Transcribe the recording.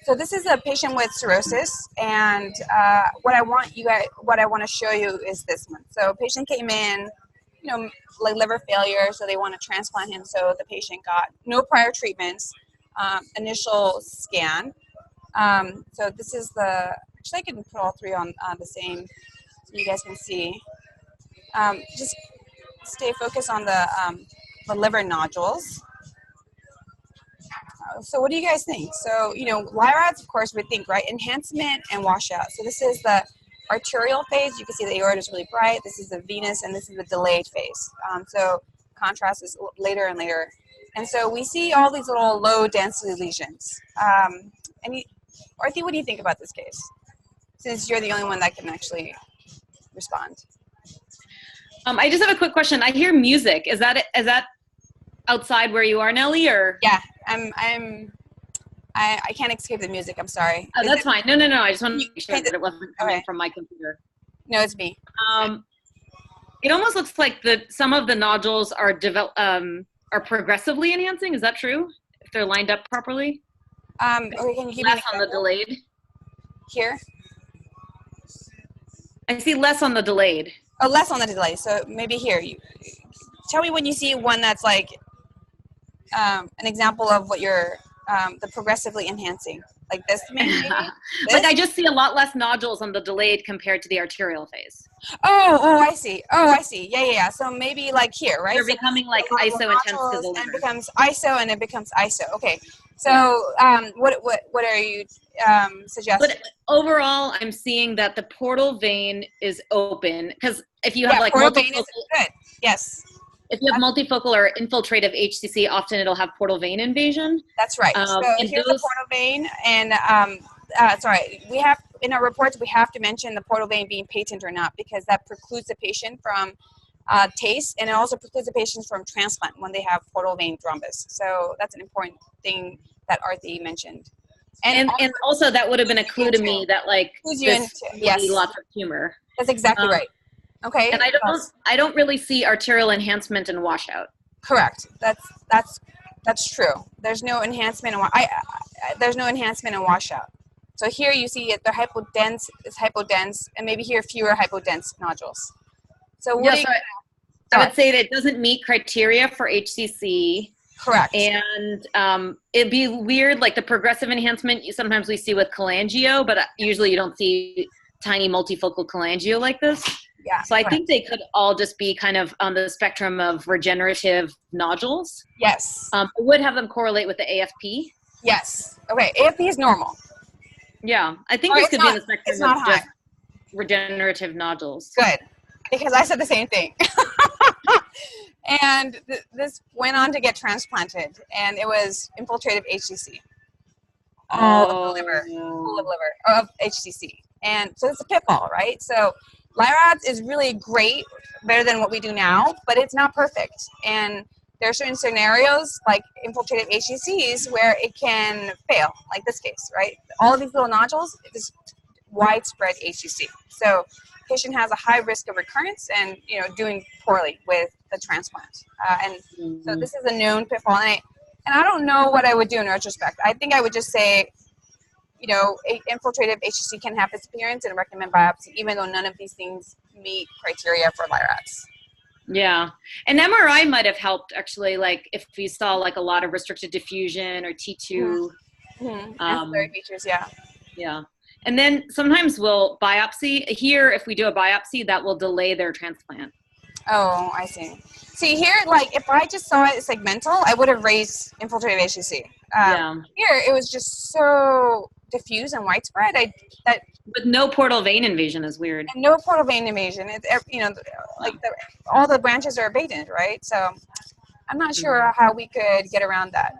So this is a patient with cirrhosis, and what I want to show you is this one. So patient came in, like liver failure, so they want to transplant him. So the patient got no prior treatments, initial scan. So this is actually I can put all three on the same, so you guys can see. Just stay focused on the liver nodules. So what do you guys think? So, LIRADS, of course, we think, right, enhancement and washout. So this is the arterial phase. You can see the aorta is really bright. This is the venous, and this is the delayed phase. So contrast is later and later. And so we see all these little low-density lesions. Arthi, what do you think about this case? Since you're the only one that can actually respond. I just have a quick question. I hear music. Is that outside where you are, Nelly, or? Yeah, I can't escape the music. I'm sorry. Oh, that's fine. No. I just want to make sure that it wasn't coming from my computer. No, it's me. It almost looks like some of the nodules are progressively enhancing. Is that true? If they're lined up properly? Okay, can you give less me on the delayed? Here? I see less on the delayed. Oh, less on the delayed. So maybe here. You tell me when you see one that's like an example of what you're the progressively enhancing, like this maybe? This? Like I just see a lot less nodules on the delayed compared to the arterial phase. Oh, I see. Yeah. So maybe like here, right? They're becoming like ISO intense to the liver. And it becomes ISO, and it becomes ISO. Okay. So what are you suggesting? But overall, I'm seeing that the portal vein is open, because if you have like portal vein is good. Yes. If you have multifocal or infiltrative HCC, often it'll have portal vein invasion. That's right. So here's the portal vein, and we have in our reports we have to mention the portal vein being patent or not, because that precludes the patient from TACE, and it also precludes the patients from transplant when they have portal vein thrombus. So that's an important thing that Arthi mentioned. And also that would have been a clue to me that like this would be lots of tumor. That's exactly right. Okay. And I don't really see arterial enhancement and washout. Correct. That's true. There's no enhancement and washout. So here you see it, the hypodense is hypodense, and maybe here fewer hypodense nodules. So I would say that it doesn't meet criteria for HCC. Correct. And it'd be weird, like the progressive enhancement sometimes we see with cholangio, but usually you don't see tiny multifocal cholangio like this. Yeah. So I think they could all just be kind of on the spectrum of regenerative nodules. Yes. I would have them correlate with the AFP. Yes. Okay. AFP is normal. Yeah. I think this could be in the spectrum of just regenerative nodules. Good. Because I said the same thing. And this went on to get transplanted, and it was infiltrative HCC. Full of liver, of HCC. And so it's a pitfall, right? So LIRADS is really great, better than what we do now, but it's not perfect. And there are certain scenarios, like infiltrative HCCs, where it can fail, like this case, right? All of these little nodules, it is widespread HCC. So patient has a high risk of recurrence and doing poorly with the transplant. So this is a known pitfall. And I don't know what I would do in retrospect. I think I would just say, infiltrative HCC can have disappearance and recommend biopsy, even though none of these things meet criteria for LIRADS. Yeah. And MRI might have helped, actually, like if we saw like a lot of restricted diffusion or T2. Ancillary features, yeah. Yeah. And then sometimes we'll biopsy. Here, if we do a biopsy, that will delay their transplant. Oh, I see. See, here, like, if I just saw it segmental, I would have raised infiltrative HCC. Here, it was just so diffuse and widespread. With no portal vein invasion is weird. And no portal vein invasion. It's, all the branches are abated, right? So I'm not sure how we could get around that.